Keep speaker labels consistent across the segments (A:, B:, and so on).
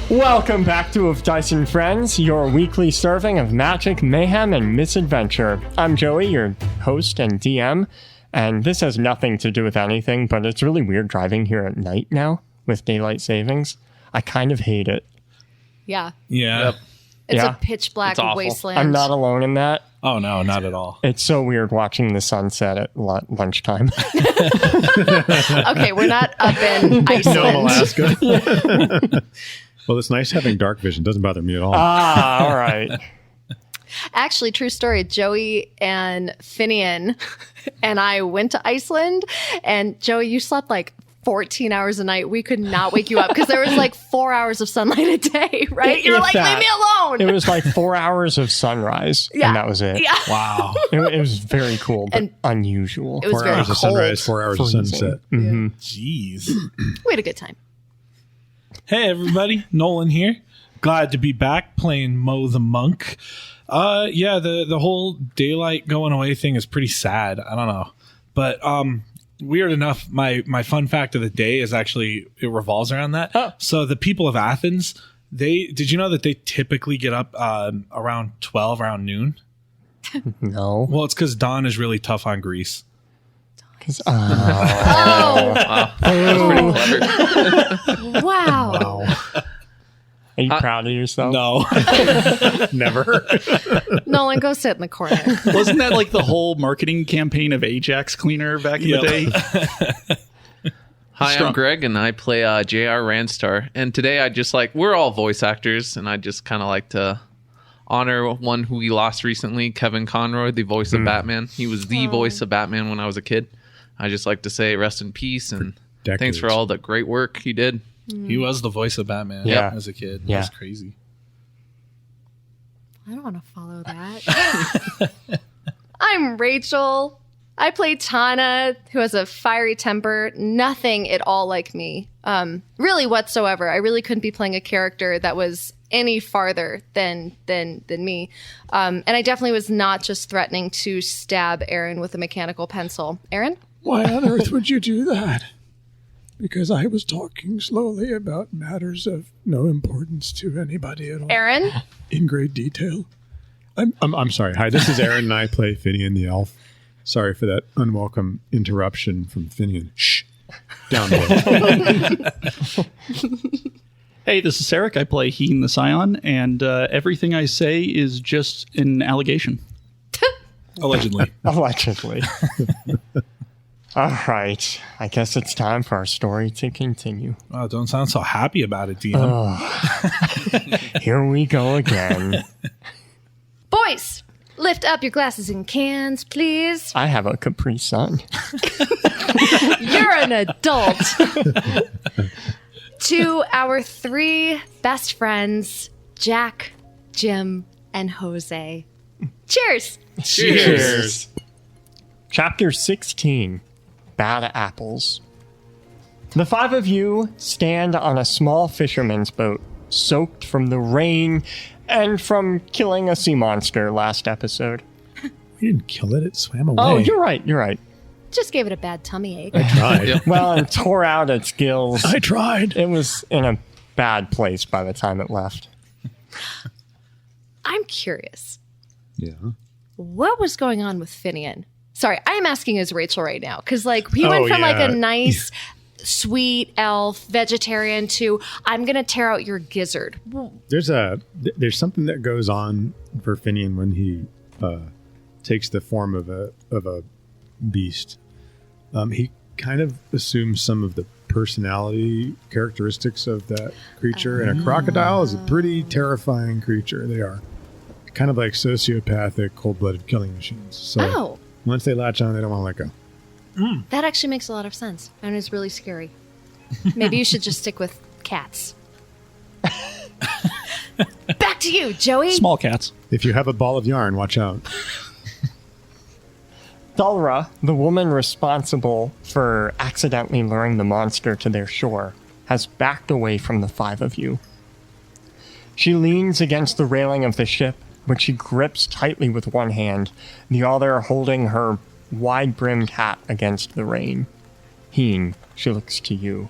A: Welcome back to Of Dice and Friends, your weekly serving of magic, mayhem, and misadventure. I'm Joey, your host and DM, and this has nothing to do with anything, but it's really weird driving here at night now with daylight savings. I kind of hate it.
B: Yeah.
C: Yeah.
D: Yep.
B: It's a pitch black wasteland.
A: I'm not alone in that.
C: Oh, no, not at all.
A: It's so weird watching the sunset at lunchtime.
B: Okay, we're not up in Iceland.
D: No, Alaska. Well, it's nice having dark vision. Doesn't bother me at all.
A: All right.
B: Actually, true story. Joey and Finian and I went to Iceland, and Joey, you slept like 14 hours a night. We could not wake you up because there was like 4 hours of sunlight a day, right? You're like, leave me alone.
A: It was like 4 hours of sunrise, and that was it.
B: Yeah.
C: Wow.
A: It was very cool, but
B: And
A: unusual.
B: It was
D: 4
B: very
D: hours of
B: cold.
D: sunrise, 4 hours of sunset.
A: Mm-hmm.
C: Jeez.
B: We had a good time.
C: Hey, everybody. Nolan here. Glad to be back playing Mo the Monk. Yeah, the whole daylight going away thing is pretty sad. I don't know. But weird enough, my fun fact of the day is actually, it revolves around that.
A: Oh.
C: So the people of Athens, did you know that they typically get up around 12, around noon?
A: No.
C: Well, it's because dawn is really tough on Greece.
B: Oh,
E: That's pretty clever.
B: wow.
A: Are you proud of yourself?
C: No.
D: Never.
B: Nolan, go sit in the corner.
E: Wasn't that like the whole marketing campaign of Ajax Cleaner back in the day?
F: Hi, I'm Greg, and I play J.R. Randstar. And today we're all voice actors, and I just kind of like to honor one who we lost recently, Kevin Conroy, the voice of Batman. He was the voice of Batman when I was a kid. I just like to say rest in peace, and thanks for all the great work he did.
C: He was the voice of Batman as a kid.
A: Yeah.
C: That's crazy.
B: I don't want to follow that. I'm Rachel. I play Tana, who has a fiery temper, nothing at all like me. Really whatsoever. I really couldn't be playing a character that was any farther than me. And I definitely was not just threatening to stab Aaron with a mechanical pencil. Aaron?
G: Why on earth would you do that? Because I was talking slowly about matters of no importance to anybody at all.
B: Aaron?
G: In great detail.
D: I'm sorry. Hi, this is Aaron, and I play Finian the Elf. Sorry for that unwelcome interruption from Finian. Shh. Down below.
E: Hey, this is Sarek. I play Heen the Scion, and everything I say is just an allegation.
C: Allegedly.
A: Allegedly. All right. I guess it's time for our story to continue.
C: Oh, don't sound so happy about it, DM.
A: Here we go again.
B: Boys, lift up your glasses and cans, please.
A: I have a Capri Sun.
B: You're an adult. To our three best friends, Jack, Jim, and Jose. Cheers.
A: Cheers. Chapter 16, Bad Apples. The five of you stand on a small fisherman's boat, soaked from the rain and from killing a sea monster last episode.
G: We didn't kill it. It swam away.
A: Oh, you're right.
B: Just gave it a bad tummy ache.
D: I tried.
A: Well, and tore out its gills.
G: I tried.
A: It was in a bad place by the time it left.
B: I'm curious.
D: Yeah.
B: What was going on with Finian? Sorry, I am asking as Rachel right now. Because he went from like a nice, sweet elf, vegetarian to, I'm going to tear out your gizzard.
D: There's something that goes on for Finian when he takes the form of a beast. He kind of assumes some of the personality characteristics of that creature, and a crocodile is a pretty terrifying creature. They are kind of like sociopathic, cold-blooded killing machines. So once they latch on, they don't want to let go.
B: That actually makes a lot of sense, and it's really scary. Maybe you should just stick with cats. Back to you, Joey.
E: Small cats.
D: If you have a ball of yarn, watch out.
A: Dulra, the woman responsible for accidentally luring the monster to their shore, has backed away from the five of you. She leans against the railing of the ship, which she grips tightly with one hand, the other holding her wide-brimmed hat against the rain. Heen, she looks to you.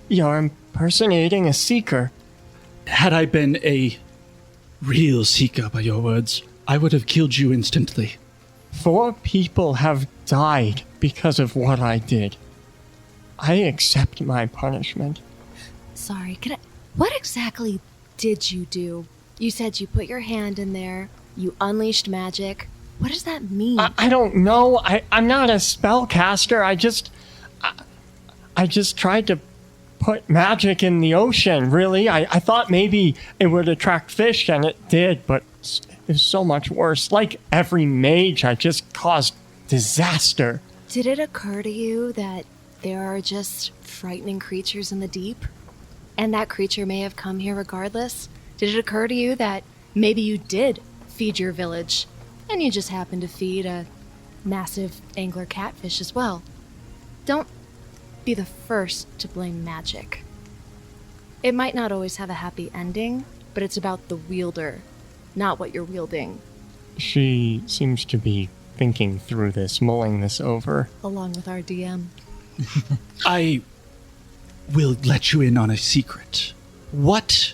A: You're impersonating a seeker.
E: Had I been a real seeker, by your words, I would have killed you instantly.
A: 4 people have died because of what I did. I accept my punishment.
B: Sorry, what exactly did you do? You said you put your hand in there, you unleashed magic. What does that mean?
A: I don't know. I'm not a spellcaster. I just tried to put magic in the ocean, really. I thought maybe it would attract fish, and it did, but it was so much worse. Like every mage, I just caused disaster.
B: Did it occur to you that there are just frightening creatures in the deep? And that creature may have come here regardless? Did it occur to you that maybe you did feed your village, and you just happened to feed a massive angler catfish as well? Don't be the first to blame magic. It might not always have a happy ending, but it's about the wielder, not what you're wielding.
A: She seems to be thinking through this, mulling this over.
B: Along with our DM.
E: I will let you in on a secret. What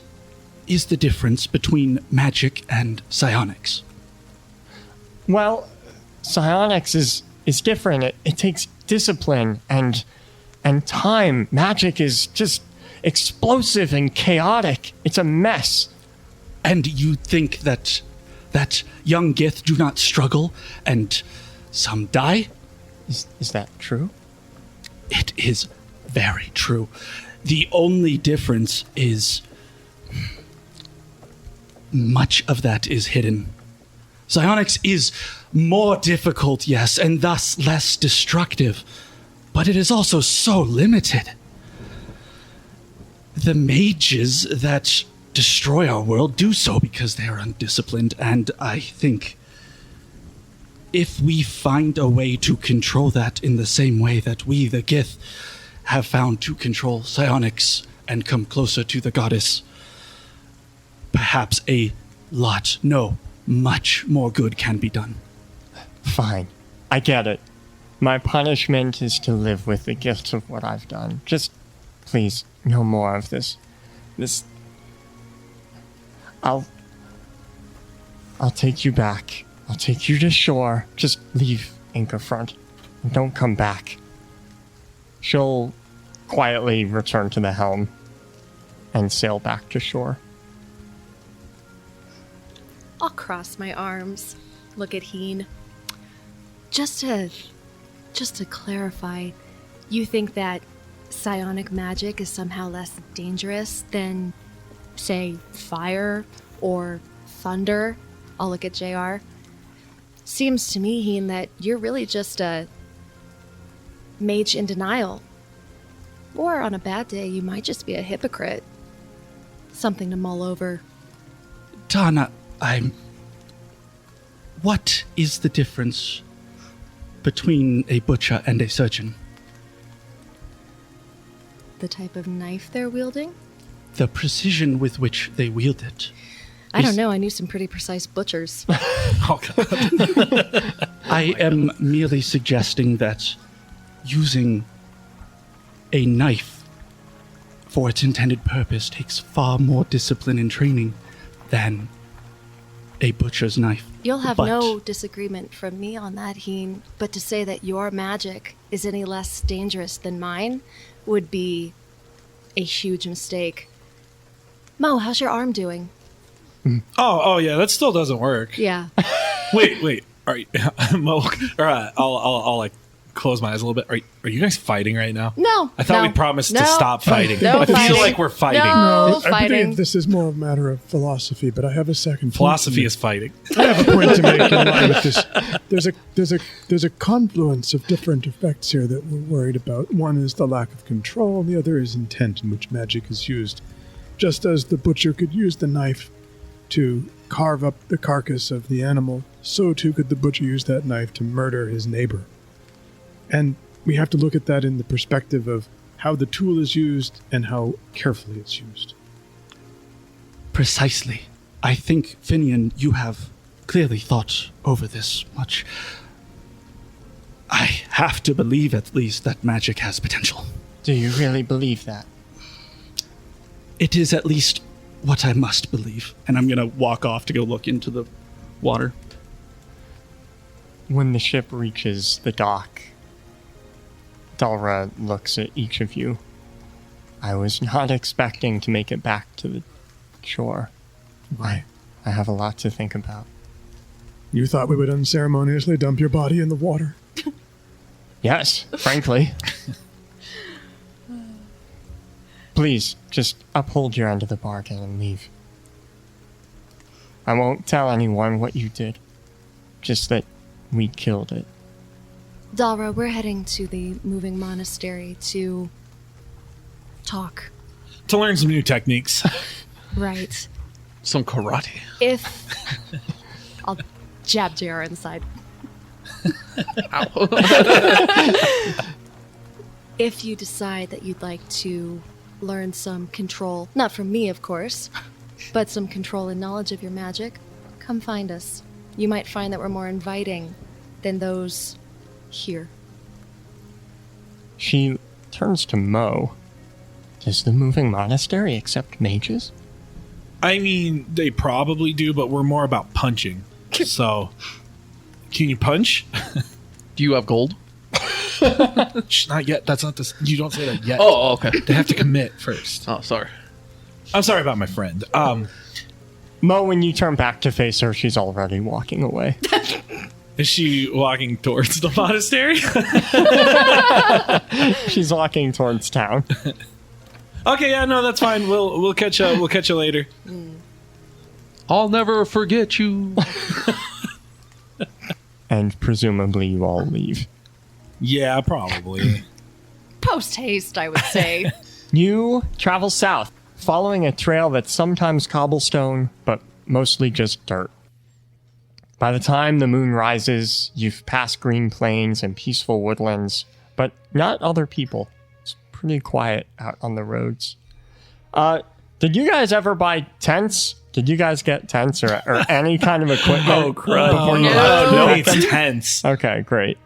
E: is the difference between magic and psionics?
A: Well, psionics is different. It takes discipline and time. Magic is just explosive and chaotic. It's a mess.
E: And you think that young Gith do not struggle and some die?
A: Is that true?
E: It is very true. The only difference is much of that is hidden. Psionics is more difficult, yes, and thus less destructive, but it is also so limited. The mages that destroy our world do so because they are undisciplined, and I think if we find a way to control that in the same way that we, the Gith, have found to control psionics and come closer to the goddess, perhaps much more good can be done.
A: Fine. I get it. My punishment is to live with the gifts of what I've done. Just, please, no more of this. I'll take you back. I'll take you to shore. Just leave Anchorfront and don't come back. She'll quietly return to the helm and sail back to shore.
B: I'll cross my arms, look at Heen. Just to clarify, you think that psionic magic is somehow less dangerous than, say, fire or thunder? I'll look at JR. Seems to me, Heen, that you're really just a mage in denial. Or on a bad day, you might just be a hypocrite. Something to mull over.
E: Tana, what is the difference between a butcher and a surgeon?
B: The type of knife they're wielding?
E: The precision with which they wield it.
B: I don't know. I knew some pretty precise butchers.
C: Oh, God.
E: I am merely suggesting that using a knife for its intended purpose takes far more discipline and training than a butcher's knife.
B: You'll have
E: But
B: no disagreement from me on that, Heen, but to say that your magic is any less dangerous than mine would be a huge mistake. Mo, how's your arm doing?
C: Oh, yeah, that still doesn't work.
B: Yeah.
C: Wait. All right, Mo. All right, I'll like close my eyes a little bit. Are you guys fighting right now?
B: No.
C: I thought
B: no,
C: we promised
B: no,
C: to stop fighting.
B: No
C: I
B: fighting.
C: feel like we're fighting.
B: No
G: I
B: fighting.
G: believe this is more a matter of philosophy, but I have a second point
C: Philosophy
G: to
C: is fighting.
G: make. I have a point to make in line with this. There's a confluence of different effects here that we're worried about. One is the lack of control, and the other is intent in which magic is used. Just as the butcher could use the knife to carve up the carcass of the animal, so too could the butcher use that knife to murder his neighbor. And we have to look at that in the perspective of how the tool is used and how carefully it's used.
E: Precisely. I think, Finian, you have clearly thought over this much. I have to believe, at least, that magic has potential.
A: Do you really believe that?
E: It is at least what I must believe. And I'm going to walk off to go look into the water.
A: When the ship reaches the dock, Dalra looks at each of you. I was not expecting to make it back to the shore.
G: Why?
A: I have a lot to think about.
G: You thought we would unceremoniously dump your body in the water?
A: Yes, frankly. Please, just uphold your end of the bargain and leave. I won't tell anyone what you did. Just that we killed it.
B: Dalra, we're heading to the Moving Monastery to talk.
C: To learn some new techniques.
B: Right.
F: Some karate.
B: If I'll jab JR inside. If you decide that you'd like to learn some control, not from me, of course, but some control and knowledge of your magic, come find us. You might find that we're more inviting than those here.
A: She turns to Mo. Does the Moving Monastery accept mages?
C: I mean, they probably do, but we're more about punching. So, can you punch?
F: Do you have gold?
C: Shh, not yet. That's not this. You don't say that yet.
F: Oh, okay.
C: They have to commit first.
F: Oh, sorry.
C: I'm sorry about my friend.
A: Mo, when you turn back to face her, she's already walking away.
C: Is she walking towards the monastery?
A: She's walking towards town.
C: Okay, yeah, no, that's fine. We'll catch you later.
F: I'll never forget you.
A: And presumably you all leave.
C: Yeah, probably.
B: Post haste, I would say.
A: You travel south, following a trail that's sometimes cobblestone, but mostly just dirt. By the time the moon rises, you've passed green plains and peaceful woodlands, but not other people. It's pretty quiet out on the roads. Did you guys ever buy tents? Did you guys get tents or any kind of equipment?
C: Oh, crud.
A: Before you
C: No, it's tense.
A: Okay, great.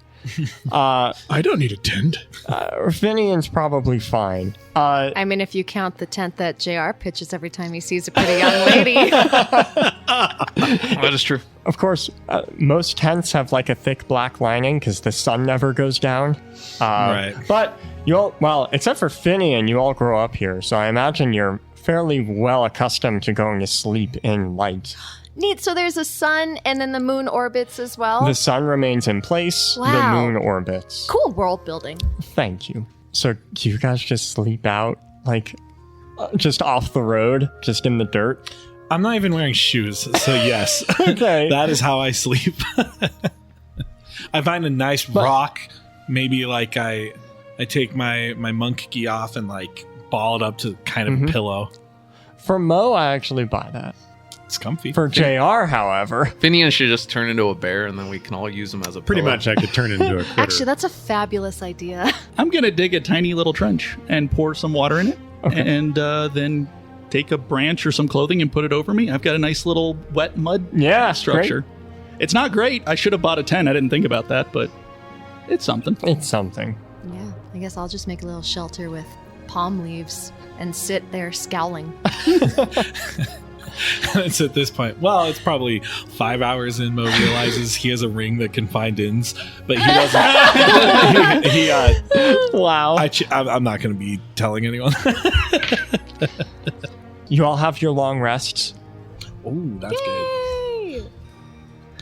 G: I don't need a tent.
A: Finian's probably fine.
B: I mean, if you count the tent that JR pitches every time he sees a pretty young lady.
F: That is true.
A: Of course, most tents have like a thick black lining because the sun never goes down.
C: Right.
A: But you all, well, except for Finian, you all grow up here, so I imagine you're fairly well accustomed to going to sleep in light.
B: Neat. So there's a sun and then the moon orbits as well.
A: The sun remains in place,
B: Wow.
A: the moon orbits.
B: Cool world building.
A: Thank you. So do you guys just sleep out, like, just off the road, just in the dirt?
C: I'm not even wearing shoes, so yes.
A: Okay.
C: That is how I sleep. I find a nice rock. Maybe like I take my monk gi off and like ball it up to kind of a pillow.
A: For Mo, I actually buy that.
C: It's comfy.
A: For JR, however,
F: Finian should just turn into a bear, and then we can all use him as a
D: Pretty
F: pillow.
D: much I could turn into a critter.
B: Actually, that's a fabulous idea.
E: I'm going to dig a tiny little trench and pour some water in it.
A: Okay.
E: And then take a branch or some clothing and put it over me. I've got a nice little wet mud
A: yeah,
E: structure. It's not great. I should have bought a tent. I didn't think about that, but it's something.
A: Great. It's something.
B: Yeah, I guess I'll just make a little shelter with palm leaves and sit there scowling.
C: It's at this point. Well, it's probably 5 hours in. Mo realizes he has a ring that can find inns, but he doesn't.
A: Wow.
C: I'm not going to be telling anyone.
A: You all have your long rests.
C: Oh, that's good.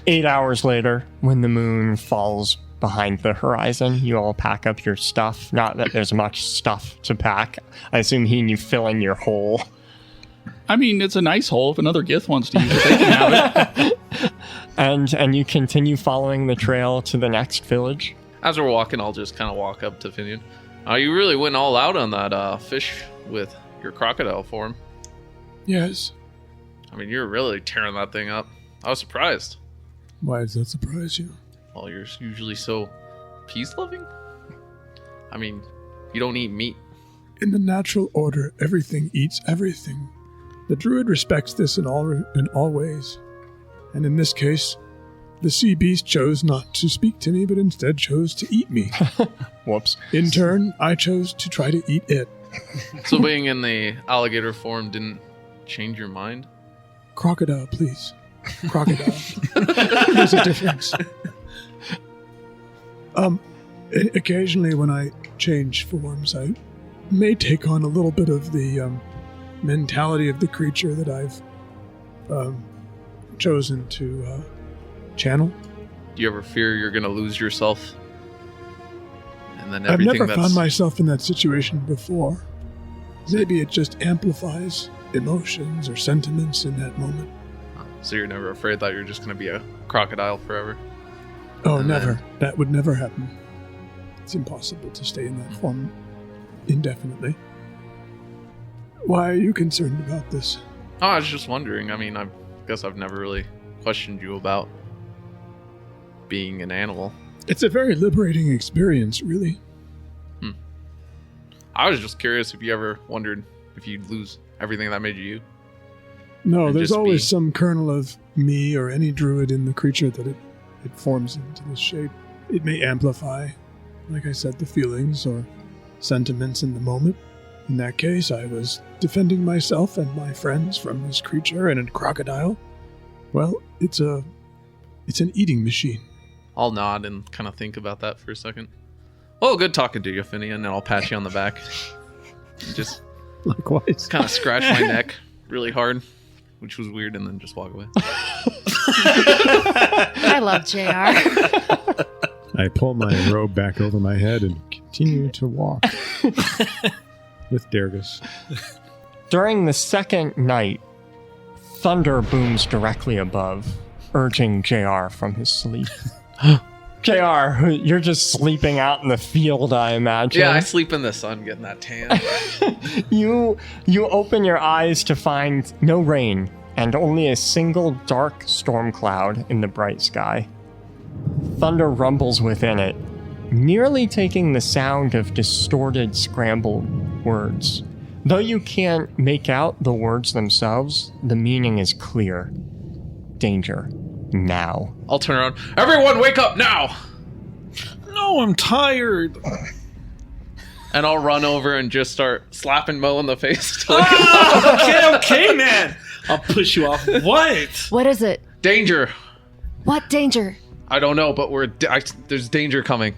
A: 8 hours later, when the moon falls behind the horizon, you all pack up your stuff. Not that there's much stuff to pack. I assume you fill in your hole.
E: I mean, it's a nice hole. If another Gith wants to use it, they can have it.
A: And you continue following the trail to the next village.
F: As we're walking, I'll just kind of walk up to Finian. You really went all out on that fish with your crocodile form.
G: Yes.
F: I mean, you're really tearing that thing up. I was surprised.
G: Why does that surprise you?
F: Well, you're usually so peace-loving. I mean, you don't eat meat.
G: In the natural order, everything eats everything. The druid respects this in all ways. And in this case, the sea beast chose not to speak to me, but instead chose to eat me.
A: Whoops.
G: In turn, I chose to try to eat it.
F: So being in the alligator form didn't change your mind?
G: Crocodile, please. Crocodile. There's a difference. Occasionally when I change forms, I may take on a little bit of the mentality of the creature that I've chosen to channel.
F: Do you ever fear you're going to lose yourself? And then
G: I've
F: everything
G: never
F: that's...
G: found myself in that situation before. Maybe it just amplifies emotions or sentiments in that moment.
F: So you're never afraid that you're just going to be a crocodile forever?
G: Oh,
F: And
G: never.
F: then-
G: That would never happen. It's impossible to stay in that form indefinitely. Why are you concerned about this?
F: Oh, I was just wondering. I mean, I guess I've never really questioned you about being an animal.
G: It's a very liberating experience, really.
F: I was just curious if you ever wondered if you'd lose everything that made you.
G: No,
F: And
G: there's
F: just
G: always
F: be-
G: some kernel of me or any druid in the creature that it forms into this shape. It may amplify, like I said, the feelings or sentiments in the moment. In that case, I was defending myself and my friends from this creature and a crocodile. Well, it's an eating machine.
F: I'll nod and kind of think about that for a second. Well, good talking to you, Finian, and I'll pat you on the back. And just
D: Likewise.
F: kind of scratch my neck really hard, which was weird, and then just walk away.
B: I love JR.
D: I pull my robe back over my head and continue to walk with Dergus.
A: During the second night, thunder booms directly above, urging JR from his sleep. JR, you're just sleeping out in the field, I imagine.
F: Yeah, I sleep in the sun getting that tan.
A: You open your eyes to find no rain and only a single dark storm cloud in the bright sky. Thunder rumbles within it, nearly taking the sound of distorted, scrambled words. Though you can't make out the words themselves, the meaning is clear. Danger. Now.
F: I'll turn around. Everyone, wake up now!
C: No, I'm tired.
F: And I'll run over and just start slapping Mo in the face.
C: Okay, man. I'll push you off. What?
B: What is it?
F: Danger!
B: What danger?
F: I don't know, but there's danger coming.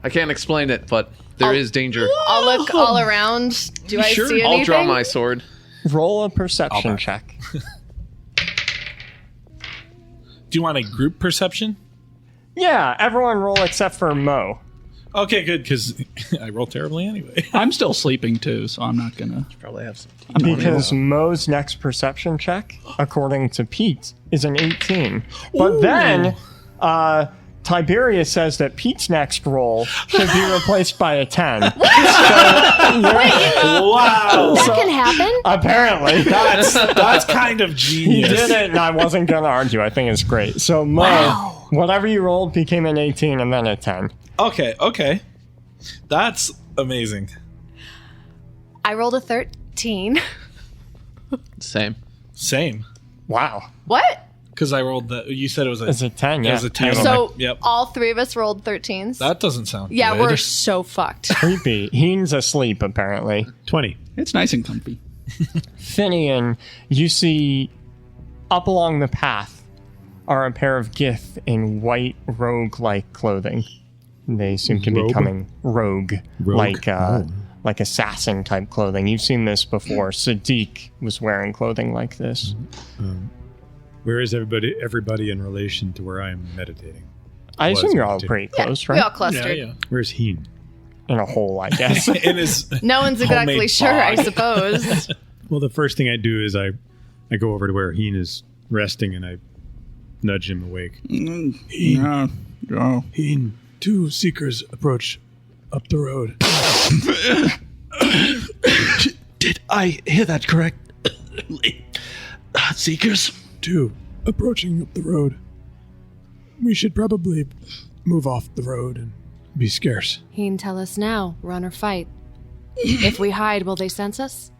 F: I can't explain it, but there is danger.
B: I'll look all around. Do I
C: Sure.
B: see anything?
F: I'll draw my sword.
A: Roll a perception check.
C: Do you want a group perception?
A: Yeah, everyone roll except for Mo.
C: Okay, good, because I roll terribly anyway.
E: I'm still sleeping too, so I'm not gonna.
F: Probably have some.
A: Because Mo's next perception check, according to Pete, is an 18. But then, Tiberius says that Pete's next roll should be replaced by a 10.
C: Wow.
B: That can happen.
A: Apparently.
C: That's kind of
A: He
C: genius.
A: did it, and I wasn't going to argue. I think it's great. So, Mo, whatever you rolled became an 18 and then a 10.
C: Okay. That's amazing.
B: I rolled a 13.
F: Same.
C: Same.
A: Wow.
B: What?
C: Because I rolled the. You said it was a.
A: It's a 10,
C: It
A: yeah.
C: was a 10.
B: So
C: Yep.
B: all three of us rolled 13s.
C: That doesn't sound.
B: Yeah,
C: good.
B: we're so fucked.
A: Creepy. Heen's asleep, apparently.
D: 20.
E: It's nice and comfy.
A: Finian, you see up along the path are a pair of Gith in white rogue-like clothing. They seem to be
D: Robe?
A: becoming rogue,
D: Rogue?
A: like assassin type clothing. You've seen this before. Sadiq was wearing clothing like this.
D: Where is everybody in relation to where I'm meditating?
A: I
D: Was
A: assume you're all
D: meditating.
A: pretty
B: Yeah,
A: close,
B: we
A: right?
B: all clustered.
C: Yeah.
D: Where's Heen?
A: In a hole, I guess.
C: In his.
B: No one's exactly
C: Homemade
B: sure, I
C: bog.
B: suppose.
D: Well, the first thing I do is I go over to where Heen is resting and I nudge him awake.
E: No.
G: Heen, two seekers approach up the road.
E: Did I hear that correct? Seekers?
G: Two approaching up the road. We should probably move off the road and be scarce.
B: Heen, tell us now, run or fight. If we hide, will they sense us?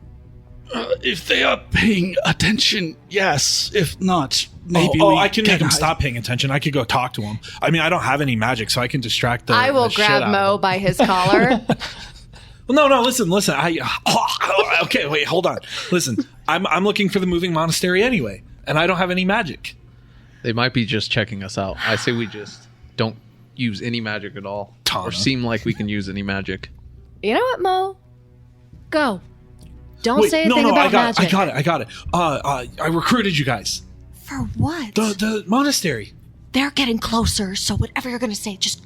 E: If they are paying attention, yes. If not, maybe
C: Oh,
E: we
C: I can make him
E: hide.
C: stop paying attention. I could go talk to him. I mean, I don't have any magic, so I can distract the.
B: I will
C: the shit
B: grab
C: out of
B: Mo
C: him.
B: by his collar.
C: Well, Well, no. Listen. Okay, wait. Hold on. Listen, I'm looking for the Moving Monastery anyway, and I don't have any magic.
F: They might be just checking us out. I say we just don't use any magic at all,
C: Tana.
F: or seem like we can use any magic.
B: You know what, Mo? Go. Don't say anything
C: no,
B: about
C: I
B: magic.
C: I got it. I recruited you guys.
H: For what?
C: The monastery.
H: They're getting closer, so whatever you're going to say, just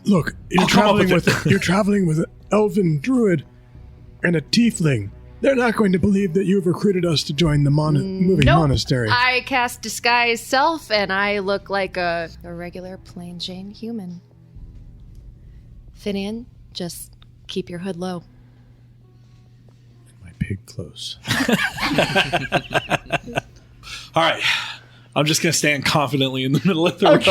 G: Look, you're
C: I'll come up
G: traveling
C: with
G: with you're traveling with an elven druid and a tiefling. They're not going to believe that you've recruited us to join the moving
B: Nope.
G: monastery.
B: I cast disguise self, and I look like a regular plain Jane human. Finian, just keep your hood low.
D: My pig close.
C: All right. I'm just going to stand confidently in the middle of the road,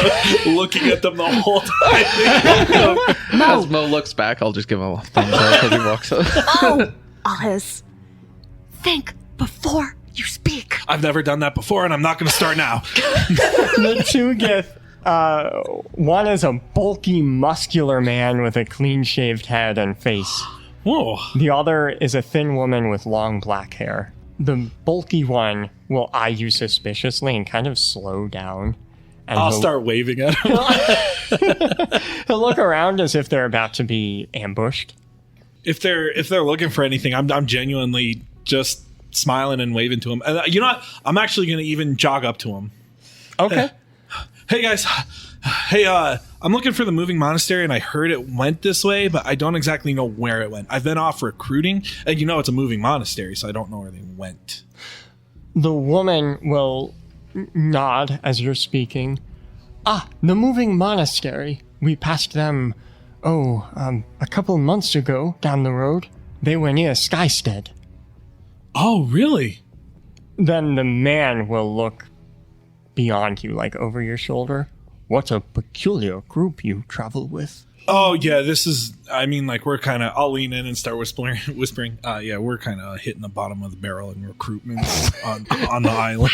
C: looking at them the whole time.
F: As Mo looks back, I'll just give him a thumbs up as he walks up.
H: oh, I'll hiss. Think before you speak.
C: I've never done that before, and I'm not going to start now.
A: The two Gith, one is a bulky, muscular man with a clean-shaved head and face.
C: Whoa.
A: The other is a thin woman with long black hair. The bulky one will eye you suspiciously and kind of slow down. And
C: I'll start waving at him.
A: he'll look around as if they're about to be ambushed.
C: If they're looking for anything, I'm genuinely just smiling and waving to him. And you know what? I'm actually going to even jog up to him.
A: Okay.
C: Hey guys, hey, I'm looking for the Moving Monastery, and I heard it went this way, but I don't exactly know where it went. I've been off recruiting, and you know it's a moving monastery, so I don't know where they went.
A: The woman will nod as you're speaking. The Moving Monastery. We passed them, a couple months ago down the road. They were near Skystead.
C: Oh, really?
A: Then the man will look beyond you, like over your shoulder. What a peculiar group you travel with.
C: Oh, yeah, this is, we're kind of, I'll lean in and start whispering. Yeah, we're kind of hitting the bottom of the barrel in recruitment on the island.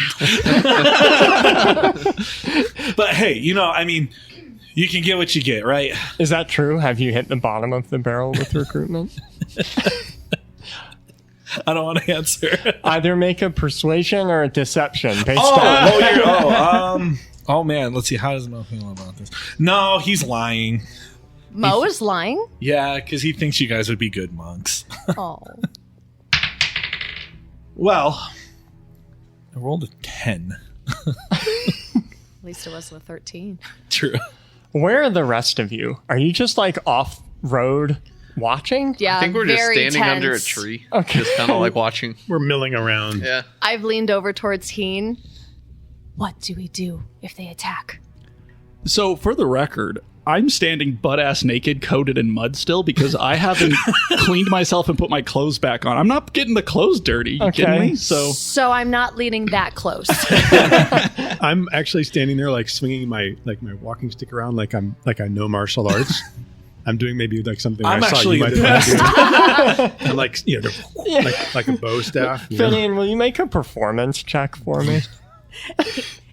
C: But hey, you can get what you get, right?
A: Is that true? Have you hit the bottom of the barrel with recruitment?
C: I don't want to answer.
A: Either make a persuasion or a deception based
C: Oh man, let's see. How does Mo feel about this? No, he's lying.
B: Mo is lying?
C: Yeah, because he thinks you guys would be good monks.
B: Oh.
C: Well, I rolled a 10.
B: At least it was a 13.
C: True.
A: Where are the rest of you? Are you just like off road watching?
B: Yeah,
F: I think we're just
B: very
F: standing
B: tense.
F: under a tree.
A: Okay.
F: Just kind of like watching.
D: We're milling around.
F: Yeah.
B: I've leaned over towards Heen.
H: What do we do if they attack?
E: So, for the record, I'm standing butt-ass naked, coated in mud still, because I haven't cleaned myself and put my clothes back on. I'm not getting the clothes dirty. You kidding me?
B: So I'm not leaning that close.
D: I'm actually standing there, like swinging my walking stick around, like I know martial arts. I'm doing maybe like something
C: I'm
D: I saw
C: actually
D: you might
C: the
D: want to do. I'm like, like a bow staff. You know?
A: Finian, will you make a performance check for me?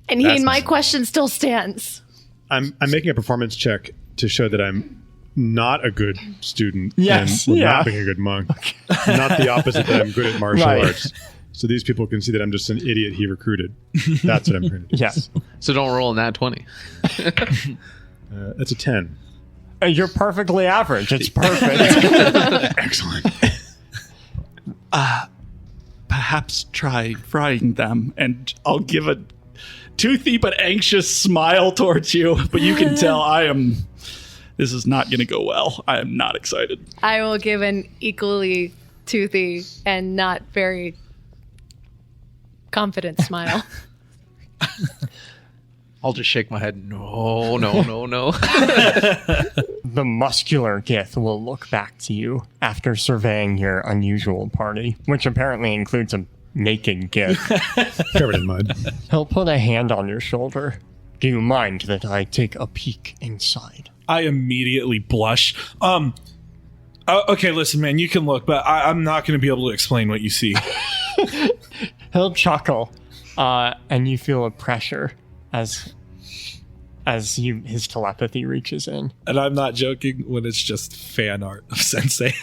B: And Heen, my question still stands.
D: I'm making a performance check to show that I'm not a good student
A: Yes,
D: and
A: yeah.
D: not being a good monk. Not the opposite, that I'm good at martial
A: Right.
D: arts. So these people can see that I'm just an idiot he recruited. That's what I'm trying to do.
A: Yes.
F: So don't roll in that 20.
D: That's a 10.
A: You're perfectly average. It's perfect.
D: Excellent.
E: Perhaps try frying them, and I'll give a toothy but anxious smile towards you. But you can tell this is not going to go well. I am not excited.
B: I will give an equally toothy and not very confident smile.
F: I'll just shake my head. No.
A: The muscular Gith will look back to you after surveying your unusual party, which apparently includes a naked Gith.
D: Covered in mud.
A: He'll put a hand on your shoulder. Do you mind that I take a peek inside?
C: I immediately blush. Okay, listen, man, you can look, but I'm not going to be able to explain what you see.
A: He'll chuckle, and you feel a pressure as his telepathy reaches in.
C: And I'm not joking when it's just fan art of Sensei.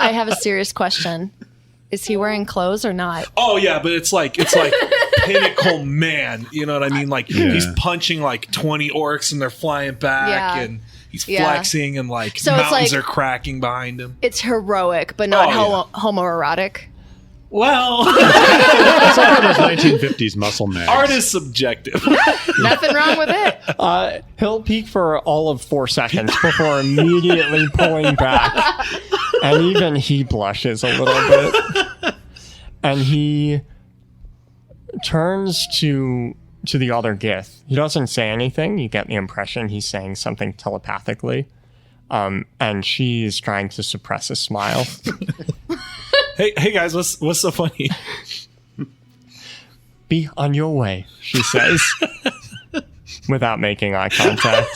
B: I have a serious question. Is he wearing clothes or not?
C: Oh yeah, but it's like Pinnacle Man. You know what I mean? Like he's punching like 20 orcs and they're flying back,
B: Yeah.
C: and he's flexing, and like
B: So it's
C: mountains
B: like-
C: are cracking behind him.
B: It's heroic, but not
C: Oh,
B: homoerotic.
C: Well,
D: It's like one of those 1950s muscle mags.
C: art is subjective.
B: Nothing wrong with it.
A: He'll peek for all of 4 seconds before immediately pulling back. And even he blushes a little bit. And he turns to the other Gith. He doesn't say anything. You get the impression he's saying something telepathically. And she's trying to suppress a smile.
C: Hey guys, what's so funny?
A: Be on your way, she says, without making eye contact.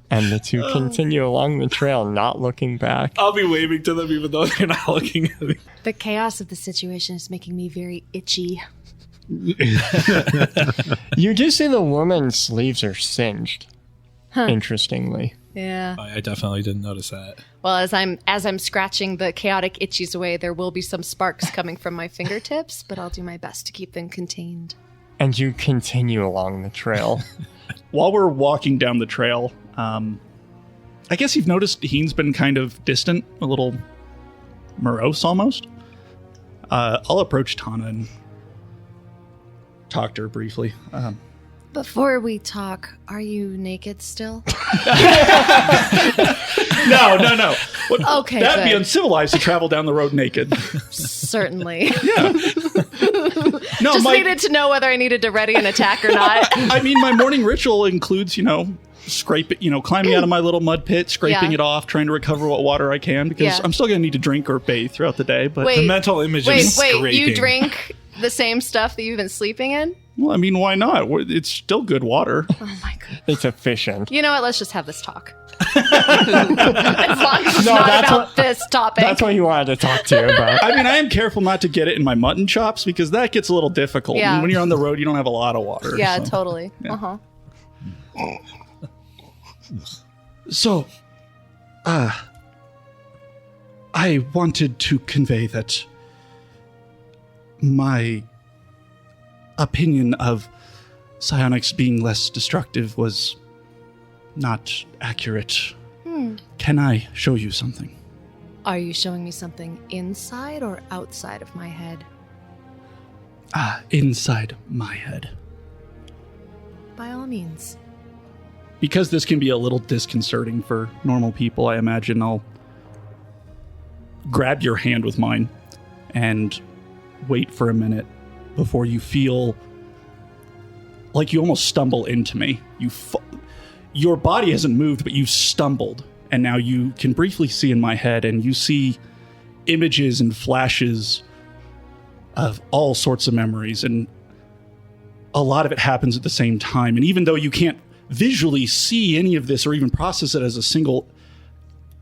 A: And the two continue along the trail, not looking back.
C: I'll be waving to them even though they're not looking at me.
H: The chaos of the situation is making me very itchy.
A: You do see the woman's sleeves are singed, interestingly.
B: Yeah.
C: I definitely didn't notice that.
B: Well, as I'm scratching the chaotic itchies away, there will be some sparks coming from my fingertips, but I'll do my best to keep them contained.
A: And you continue along the trail.
E: While we're walking down the trail, I guess you've noticed Heen's been kind of distant, a little morose almost. I'll approach Tana and talk to her briefly.
B: Before we talk, are you naked still?
E: No.
B: Okay,
E: That'd be
B: good.
E: uncivilized to travel down the road naked.
B: Certainly.
E: No,
B: Just needed to know whether I needed to ready an attack or not.
E: I mean, my morning ritual includes, scrape it, climbing out of my little mud pit, scraping
B: Yeah.
E: it off, trying to recover what water I can, because
B: Yeah.
E: I'm still going to need to drink or bathe throughout the day. But
B: Wait.
C: The mental image
B: Wait,
C: of scraping.
B: you drink the same stuff that you've been sleeping in?
E: well, I mean, why not? It's still good water.
B: Oh my god.
A: It's efficient.
B: You know what? Let's just have this talk. As long as it's
A: No,
B: not
A: that's
B: about
A: what-
B: this topic.
A: That's what you wanted to talk to you about.
E: I mean, I am careful not to get it in my mutton chops because that gets a little difficult.
B: Yeah.
E: And when you're on the road, you don't have a lot of water.
B: Yeah,
E: so.
B: totally. Uh-huh.
E: So, I wanted to convey that my opinion of psionics being less destructive was not accurate. Can I show you something?
B: Are you showing me something inside or outside of my head?
E: Inside my head.
B: By all means.
E: Because this can be a little disconcerting for normal people, I imagine I'll grab your hand with mine and wait for a minute before you feel like you almost stumble into me. Your body hasn't moved, but you've stumbled. And now you can briefly see in my head, and you see images and flashes of all sorts of memories. And a lot of it happens at the same time. And even though you can't visually see any of this or even process it as a single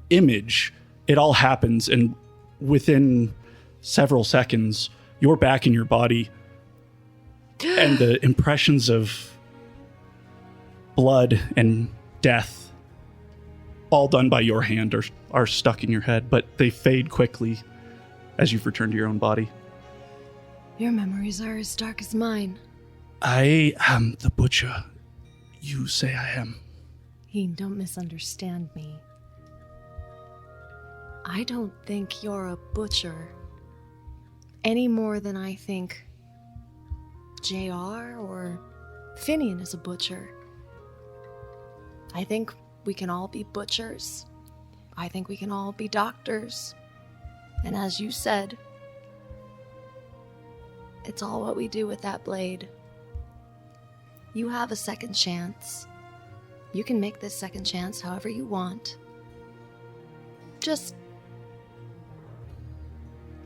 E: image, it all happens. And within several seconds, you're back in your body. And the impressions of blood and death, all done by your hand, are stuck in your head, but they fade quickly as you've returned to your own body.
B: Your memories are as dark as mine.
E: I am the butcher you say I am.
B: He don't misunderstand me. I don't think you're a butcher any more than I think JR or Finian is a butcher. I think we can all be butchers. I think we can all be doctors. And as you said, it's all what we do with that blade. You have a second chance. You can make this second chance however you want. Just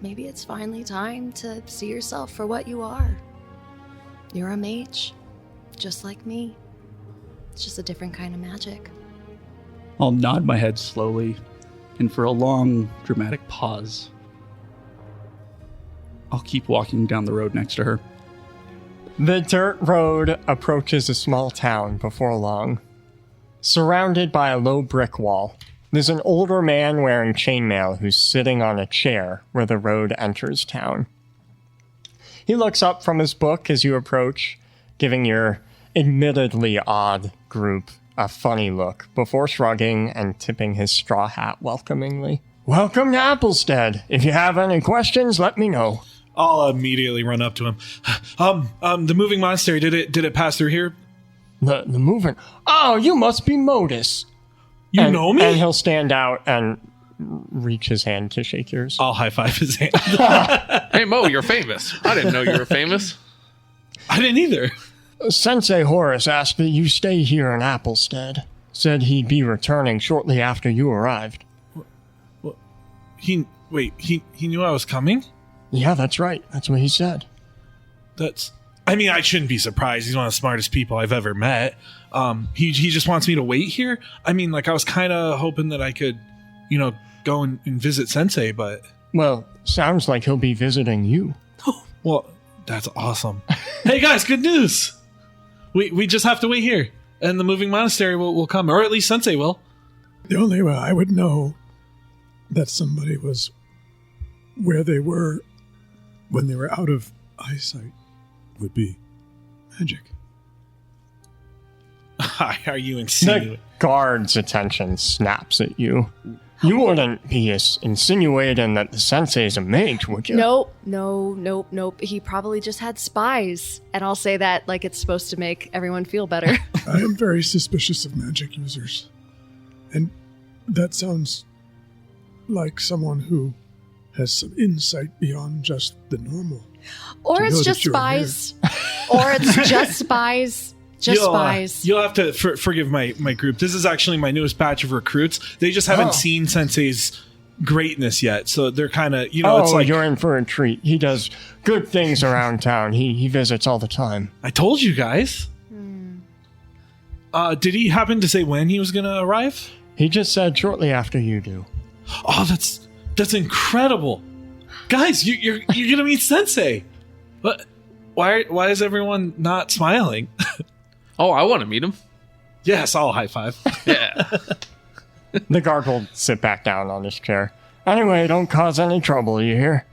B: maybe it's finally time to see yourself for what you are. You're a mage, just like me. It's just a different kind of magic.
E: I'll nod my head slowly, and for a long, dramatic pause, I'll keep walking down the road next to her.
A: The dirt road approaches a small town before long. Surrounded by a low brick wall, there's an older man wearing chainmail who's sitting on a chair where the road enters town. He looks up from his book as you approach, giving your admittedly odd group a funny look before shrugging and tipping his straw hat welcomingly. Welcome to Applestead. If you have any questions, let me know.
C: I'll immediately run up to him. The Moving Monastery, did it pass through here?
A: The moving. Oh, you must be Modus.
C: You know me?
A: And he'll stand out and reach his hand to shake yours.
C: I'll high five his hand.
F: Hey, Mo, you're famous. I didn't know you were famous.
C: I didn't either.
A: Sensei Horace asked that you stay here in Applestead. Said he'd be returning shortly after you arrived.
C: He knew I was coming?
A: Yeah, that's right. That's what he said.
C: I shouldn't be surprised. He's one of the smartest people I've ever met. He just wants me to wait here. I was kind of hoping that I could, go and visit Sensei, but...
A: Well, sounds like he'll be visiting you.
C: Well, that's awesome. Hey guys, good news! We just have to wait here, and the Moving Monastery will come, or at least Sensei will.
G: The only way I would know that somebody was where they were when they were out of eyesight would be magic.
C: Are you insinuating?
A: The guard's attention snaps at you. You wouldn't be insinuating that the sensei's a mage, would you?
B: Nope. He probably just had spies. And I'll say that like it's supposed to make everyone feel better.
G: I am very suspicious of magic users. And that sounds like someone who has some insight beyond just the normal.
B: Or it's just spies. Or it's just spies. Spies.
C: You'll have to forgive my group. This is actually my newest batch of recruits. They just haven't seen Sensei's greatness yet, so they're kind of, it's like...
A: you're in for a treat. He does good things around town. He visits all the time.
C: I told you guys. Did he happen to say when he was going to arrive?
A: He just said shortly after you do.
C: Oh, that's incredible. Guys, you're going to meet Sensei. But why is everyone not smiling?
F: Oh, I want to meet him.
C: Yes, I'll high five.
F: Yeah.
A: The guard will sit back down on his chair. Anyway, don't cause any trouble, you hear?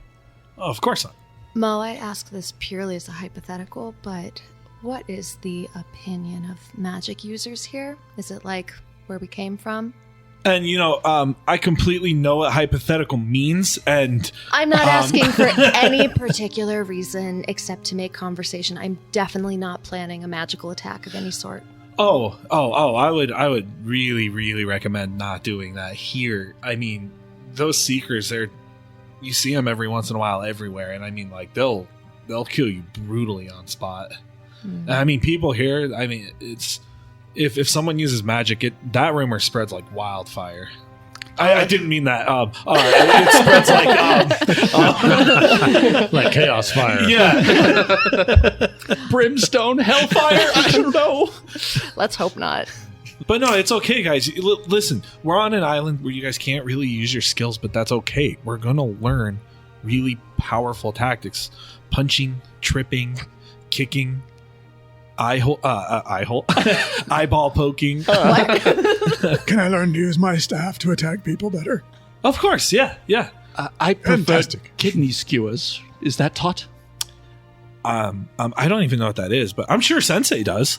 C: Oh, of course not.
B: Mo, I ask this purely as a hypothetical, but what is the opinion of magic users here? Is it like where we came from?
C: And, I completely know what hypothetical means, and...
B: I'm not asking for any particular reason except to make conversation. I'm definitely not planning a magical attack of any sort.
C: Oh, I would really, really recommend not doing that here. Those seekers, you see them every once in a while everywhere, and they'll kill you brutally on spot. People here, it's... If someone uses magic, that rumor spreads like wildfire. I didn't mean that. It spreads like
D: like chaos fire.
C: Yeah,
E: Brimstone, hellfire, I don't know.
B: Let's hope not.
C: but no, it's okay, guys. Listen, we're on an island where you guys can't really use your skills, but that's okay. We're gonna learn really powerful tactics: punching, tripping, kicking. Eyeball poking.
G: Can I learn to use my staff to attack people better?
C: Of course, yeah.
E: I prefer
G: Fantastic.
E: kidney skewers. Is that taught?
C: I don't even know what that is, but I'm sure Sensei does.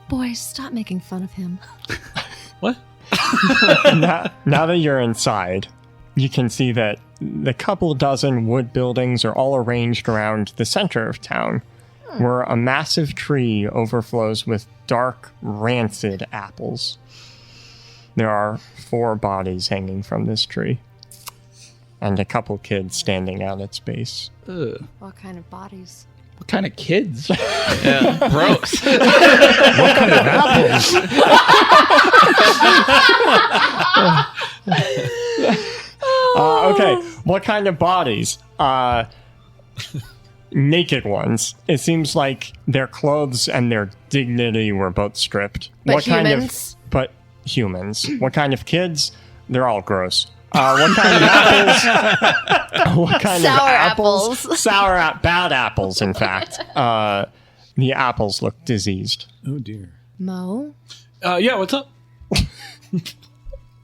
B: Boys, stop making fun of him.
C: What?
A: Now that you're inside, you can see that the couple dozen wood buildings are all arranged around the center of town, where a massive tree overflows with dark, rancid apples. There are 4 bodies hanging from this tree, and a couple kids standing out its base.
E: Ugh.
B: What kind of bodies?
E: What kind of kids?
F: Yeah. Gross.
D: What kind of apples?
A: Okay, what kind of bodies? Naked ones. It seems like their clothes and their dignity were both stripped.
B: But
A: what
B: humans?
A: But humans. What kind of kids? They're all gross. What kind of apples? What kind
B: Sour
A: of apples?
B: apples.
A: Bad apples, in fact. The apples look diseased.
D: Oh dear.
B: Mo,
C: Yeah, what's up?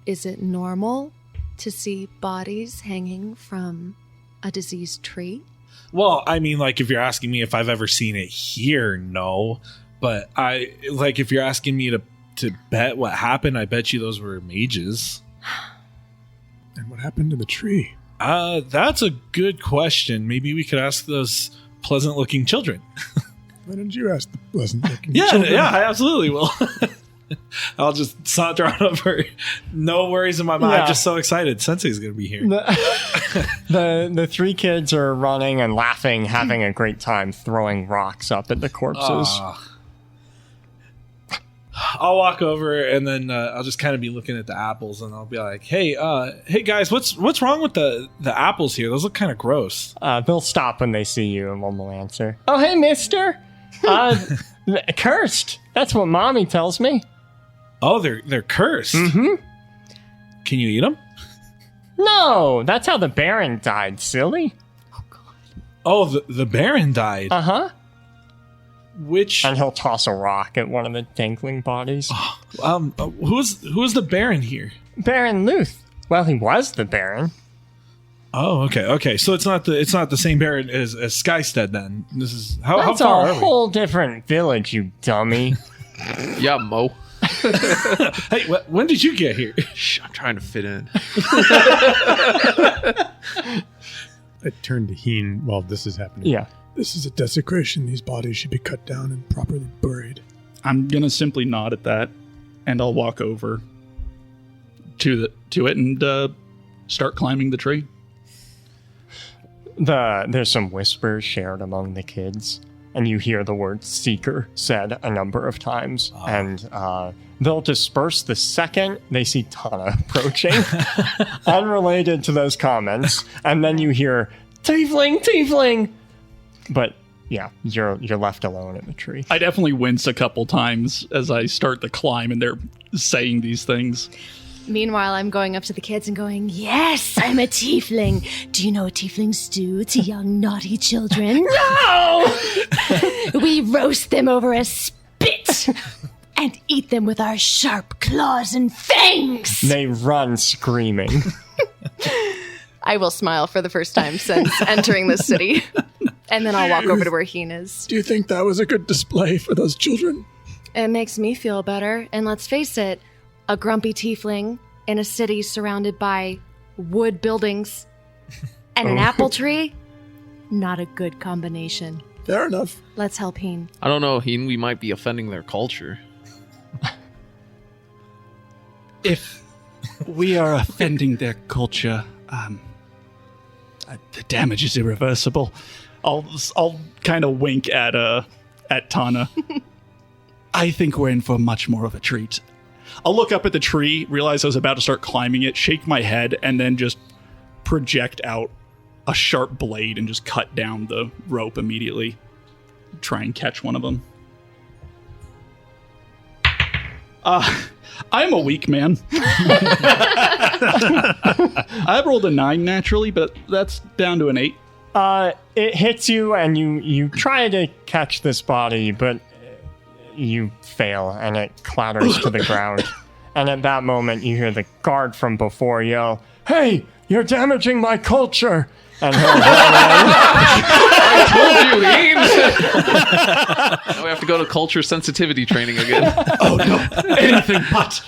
B: is it normal to see bodies hanging from a diseased tree?
C: Well, I mean, like, if you're asking me if I've ever seen it here, no. But if you're asking me to bet what happened, I bet you those were mages.
G: And what happened to the tree?
C: That's a good question. Maybe we could ask those pleasant-looking children.
G: Why didn't you ask the pleasant-looking
C: Yeah,
G: children?
C: yeah, I absolutely will. I'll just saunter on over. No worries in my mind.
A: Yeah.
C: I'm just so excited. Sensei's going to be here.
A: The three kids are running and laughing, having a great time throwing rocks up at the corpses.
C: I'll walk over and then I'll just kind of be looking at the apples and I'll be like, "Hey guys, what's wrong with the apples here? Those look kind of gross."
A: They'll stop when they see you, and one will answer, "Oh, hey, mister. Cursed. That's what Mommy tells me."
C: Oh, they're cursed.
A: Mm-hmm.
C: Can you eat them?
A: No, that's how the Baron died, silly.
C: Oh, the Baron died.
A: Uh-huh.
C: Which
A: And he'll toss a rock at one of the dangling bodies.
C: who's the Baron here?
A: Baron Luth. Well, he was the Baron.
C: Oh, okay. So it's not the same Baron as Skystead then. This is how
A: That's
C: far
A: a
C: are we?
A: whole different village, you dummy.
F: Yeah, Mo.
C: Hey, when did you get here?
F: Shh, I'm trying to fit in.
D: I turned to Heen while this is happening.
A: Yeah.
G: This is a desecration. These bodies should be cut down and properly buried.
E: I'm gonna simply nod at that, and I'll walk over to it and start climbing the tree.
A: There's some whispers shared among the kids, and you hear the word seeker said a number of times, and they'll disperse the second they see Tana approaching, unrelated to those comments, and then you hear tiefling. But yeah, you're left alone in the tree.
E: I definitely wince a couple times as I start the climb, and they're saying these things.
B: Meanwhile, I'm going up to the kids and going,
H: Yes, I'm a tiefling. Do you know what tieflings do to young, naughty children?
B: "No!"
H: We roast them over a spit and eat them with our sharp claws and fangs.
A: They run screaming.
B: I will smile for the first time since entering this city. And then I'll walk over to where Heen is.
G: Do you think that was a good display for those children?
B: It makes me feel better. And let's face it, a grumpy tiefling in a city surrounded by wood buildings and an apple tree, not a good combination.
G: Fair enough.
B: Let's help Heen.
F: I don't know, Heen. We might be offending their culture.
E: If we are offending their culture, the damage is irreversible. I'll kind of wink at Tana. I think we're in for much more of a treat. I'll look up at the tree, realize I was about to start climbing it, shake my head, and then just project out a sharp blade and just cut down the rope immediately. Try and catch one of them. I'm a weak man. I rolled a 9 naturally, but that's down to an 8.
A: It hits you, and you try to catch this body, but you fail, and it clatters to the ground. And at that moment, you hear the guard from before yell, "Hey, you're damaging my culture!" And he'll run
F: I told you, Heen! We have to go to culture sensitivity training again.
E: Oh no, anything but.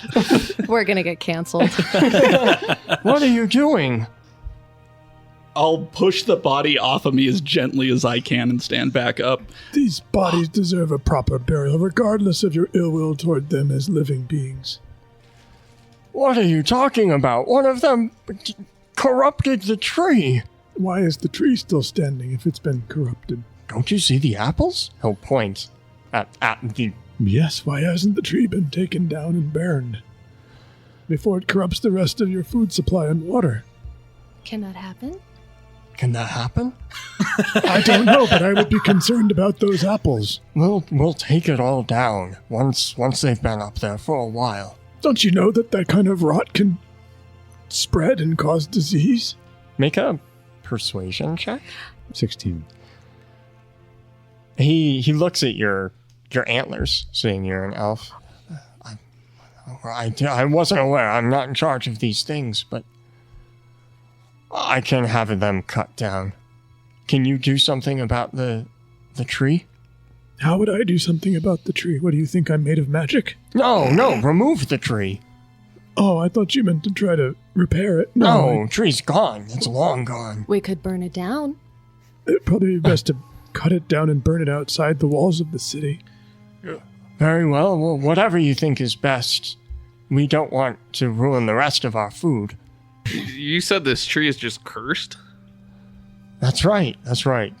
B: We're going to get canceled.
A: What are you doing?
E: I'll push the body off of me as gently as I can and stand back up.
G: These bodies deserve a proper burial, regardless of your ill will toward them as living beings.
A: What are you talking about? One of them corrupted the tree.
G: Why is the tree still standing if it's been corrupted?
A: Don't you see the apples? He'll point at the...
G: Yes, why hasn't the tree been taken down and burned? Before it corrupts the rest of your food supply and water.
B: Can that happen?
A: Can that happen?
G: I don't know, but I would be concerned about those apples.
A: We'll take it all down once they've been up there for a while.
G: Don't you know that kind of rot can spread and cause disease?
A: Make a persuasion check.
D: 16.
A: He looks at your antlers, seeing you're an elf. I wasn't aware. I'm not in charge of these things, but I can have them cut down. Can you do something about the tree?
G: How would I do something about the tree? What do you think, I'm made of magic?
A: No, remove the tree.
G: Oh, I thought you meant to try to repair it.
A: No, tree's gone. It's long gone.
B: We could burn it down.
G: It'd probably be best to cut it down and burn it outside the walls of the city.
A: Very well. Well, whatever you think is best. We don't want to ruin the rest of our food.
F: You said this tree is just cursed?
A: That's right.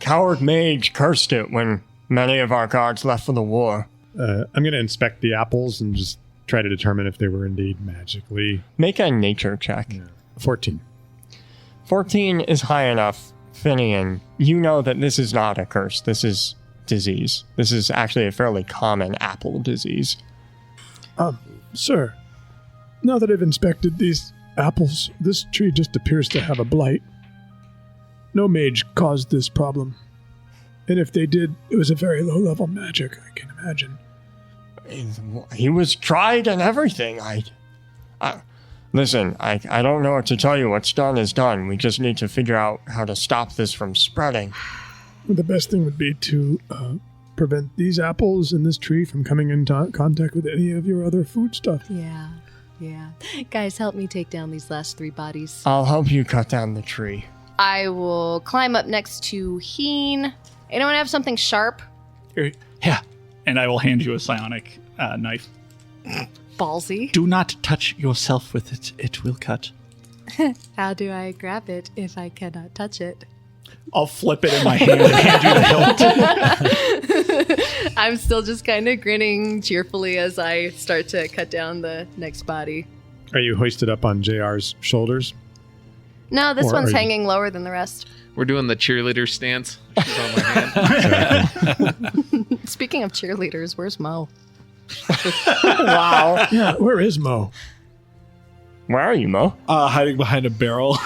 A: Coward Mage cursed it when many of our guards left for the war.
D: I'm going to inspect the apples and just try to determine if they were indeed magically.
A: Make a nature check.
D: 14.
A: 14 is high enough. Finian, you know that this is not a curse. This is disease. This is actually a fairly common apple disease.
G: Sir, now that I've inspected these apples, this tree just appears to have a blight. No mage caused this problem. And if they did, it was a very low-level magic, I can imagine.
A: He was tried and everything. Listen, I don't know what to tell you. What's done is done. We just need to figure out how to stop this from spreading.
G: The best thing would be to prevent these apples and this tree from coming in contact with any of your other food stuff.
B: Yeah. Guys, help me take down these last 3 bodies.
A: I'll help you cut down the tree.
B: I will climb up next to Heen. Anyone have something sharp?
E: Yeah.
I: And I will hand you a psionic knife.
B: Ballsy.
E: Do not touch yourself with it. It will cut.
B: How do I grab it if I cannot touch it?
I: I'll flip it in my hand and hand you the hilt.
B: I'm still just kind of grinning cheerfully as I start to cut down the next body.
D: Are you hoisted up on JR's shoulders?
B: No, this
D: Or
B: one's
D: are you-
B: hanging lower than the rest.
F: We're doing the cheerleader stance. She's on my hand.
B: Speaking of cheerleaders, where's Mo?
A: Wow.
G: Yeah, where is Mo?
A: Where are you, Mo?
C: Hiding behind a barrel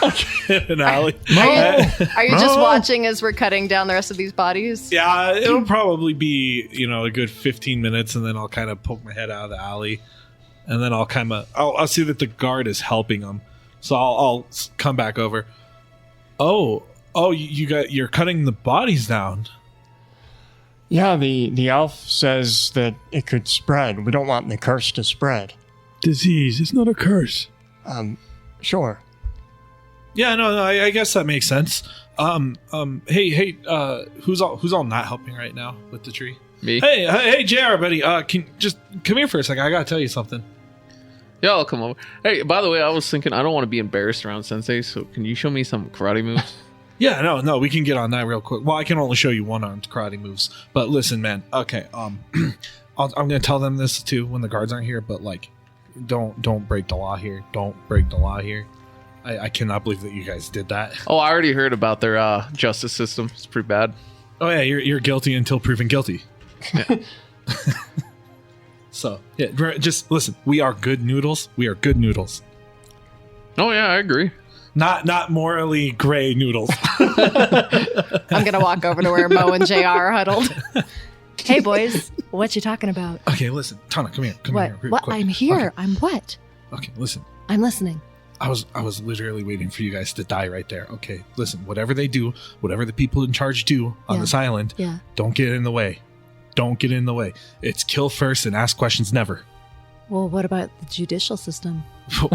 C: in an alley.
B: Are you just watching as we're cutting down the rest of these bodies?
C: Yeah, it'll probably be, a good 15 minutes, and then I'll kind of poke my head out of the alley, and then I'll see that the guard is helping him. So I'll come back over. You're cutting the bodies down.
A: Yeah, the elf says that it could spread. We don't want the curse to spread.
G: Disease. It's not a curse.
A: Sure.
C: Yeah, no, I guess that makes sense. Hey, who's all not helping right now with the tree?
F: Me?
C: Hey, JR, buddy. Can just come here for a second. I gotta tell you something.
F: Yeah, I'll come over. Hey, by the way, I was thinking I don't want to be embarrassed around Sensei, so can you show me some karate moves?
C: Yeah, no, we can get on that real quick. Well, I can only show you one-armed karate moves. But listen, man. Okay, I'm gonna tell them this too when the guards aren't here. But don't break the law here. Don't break the law here. I cannot believe that you guys did that.
F: Oh, I already heard about their justice system. It's pretty bad.
C: Oh yeah, you're guilty until proven guilty.
F: Yeah.
C: So yeah, just listen. We are good noodles. We are good noodles.
F: Oh yeah, I agree.
C: Not morally gray noodles.
B: I'm gonna walk over to where Mo and JR are huddled. Hey boys, what you talking about?
C: Okay, listen, Tana, come here. Come
B: What?
C: here. Real
B: What?
C: quick.
B: I'm here.
C: Okay.
B: I'm what?
C: Okay, listen.
B: I'm listening.
C: I was literally waiting for you guys to die right there. Okay, listen. Whatever they do, whatever the people in charge do on
B: Yeah.
C: this island,
B: Yeah.
C: don't get in the way. Don't get in the way. It's kill first and ask questions never.
B: Well, what about the judicial system?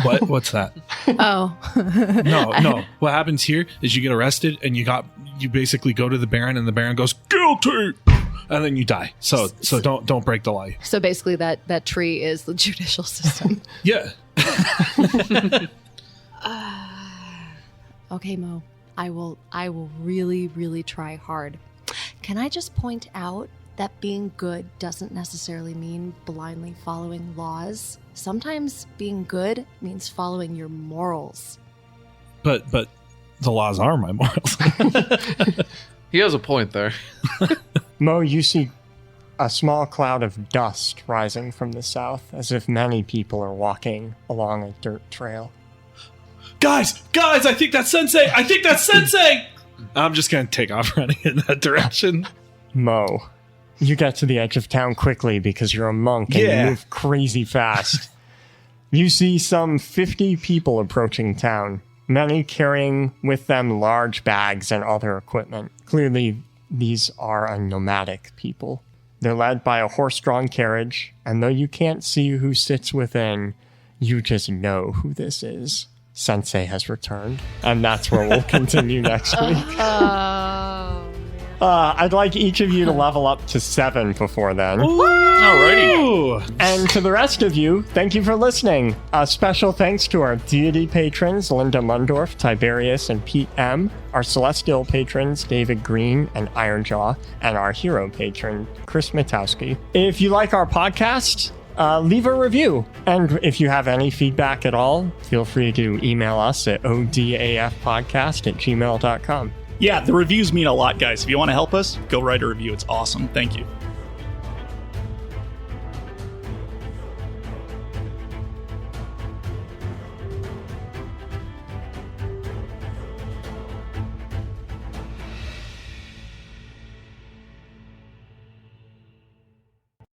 C: What? What's that?
B: Oh.
C: No. What happens here is you get arrested and you basically go to the Baron and the Baron goes guilty, and then you die. So don't break the law.
B: So basically, that tree is the judicial system.
C: Yeah.
B: Okay, Mo. I will really, really try hard. Can I just point out that being good doesn't necessarily mean blindly following laws? Sometimes being good means following your morals.
C: But the laws are my morals.
F: He has a point there.
A: Mo, you see a small cloud of dust rising from the south, as if many people are walking along a dirt trail.
C: guys, I think that's Sensei. I'm just going to take off running in that direction.
A: Mo, you get to the edge of town quickly because you're a monk and
C: Yeah.
A: you move crazy fast. You see some 50 people approaching town, many carrying with them large bags and other equipment. Clearly, these are a nomadic people. They're led by a horse-drawn carriage, and though you can't see who sits within, you just know who this is. Sensei has returned, and that's where we'll continue next week.
B: Oh,
A: I'd like each of you to level up to 7 before then.
C: Alrighty.
A: And to the rest of you, thank you for listening. A special thanks to our deity patrons, Linda Mundorf, Tiberius, and Pete M., our celestial patrons, David Green and Ironjaw, and our hero patron, Chris Matowski. If you like our podcast, leave a review. And if you have any feedback at all, feel free to email us at odafpodcast@gmail.com.
I: Yeah, the reviews mean a lot, guys. If you want to help us, go write a review. It's awesome. Thank you.